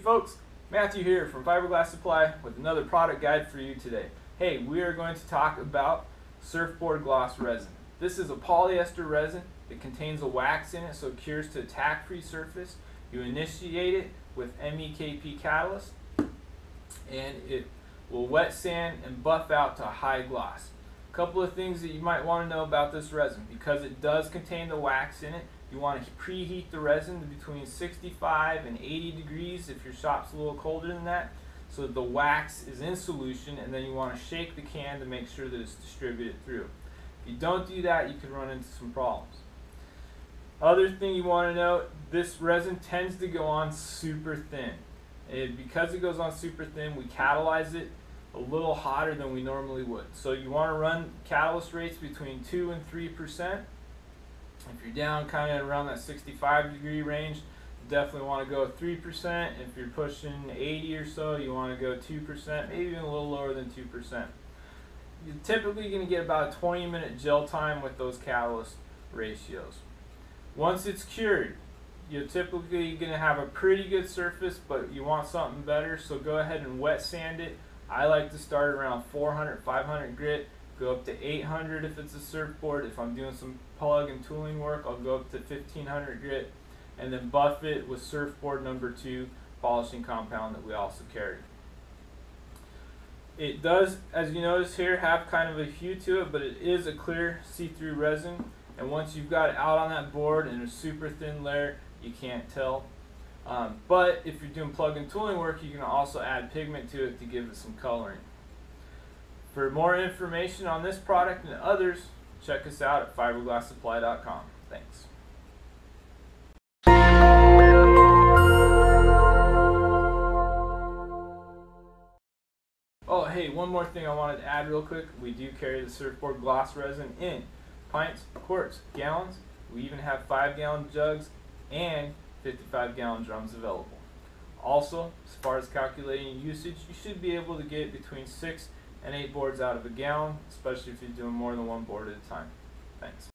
folks, Matthew here from Fiberglass Supply with another product guide for you today. Hey, we are going to talk about Surfboard Gloss Resin. This is a polyester resin. It contains a wax in it so it cures to a tack-free surface. You initiate it with MEKP catalyst and it will wet sand and buff out to a high gloss. A couple of things that you might want to know about this resin. Because it does contain the wax in it, you want to preheat the resin to between 65 and 80 degrees if your shop's a little colder than that, so that the wax is in solution, and then you want to shake the can to make sure that it's distributed through. If you don't do that, you can run into some problems. Other thing you want to know, this resin tends to go on super thin. Because it goes on super thin, we catalyze it a little hotter than we normally would. So you want to run catalyst rates between 2 and 3%. If you're down kind of around that 65-degree range, you definitely want to go 3%. If you're pushing 80 or so, you want to go 2%, maybe even a little lower than 2%. You're typically going to get about a 20-minute gel time with those catalyst ratios. Once it's cured, you're typically going to have a pretty good surface, but you want something better, so go ahead and wet sand it. I like to start around 400, 500 grit, go up to 800 if it's a surfboard. If I'm doing some plug and tooling work, I'll go up to 1500 grit, and then buff it with surfboard number 2 polishing compound that we also carry. It does, as you notice here, have kind of a hue to it, but it is a clear see-through resin, and once you've got it out on that board in a super thin layer, you can't tell. But if you're doing plug and tooling work, you can also add pigment to it to give it some coloring. For more information on this product and others, check us out at fiberglasssupply.com. Thanks. Oh, hey, one more thing I wanted to add real quick. We do carry the Surfboard Gloss Resin in pints, quarts, gallons. We even have 5-gallon jugs and 55-gallon drums available. Also, as far as calculating usage, you should be able to get between 6 and 8 boards out of a gallon, especially if you're doing more than one board at a time. Thanks.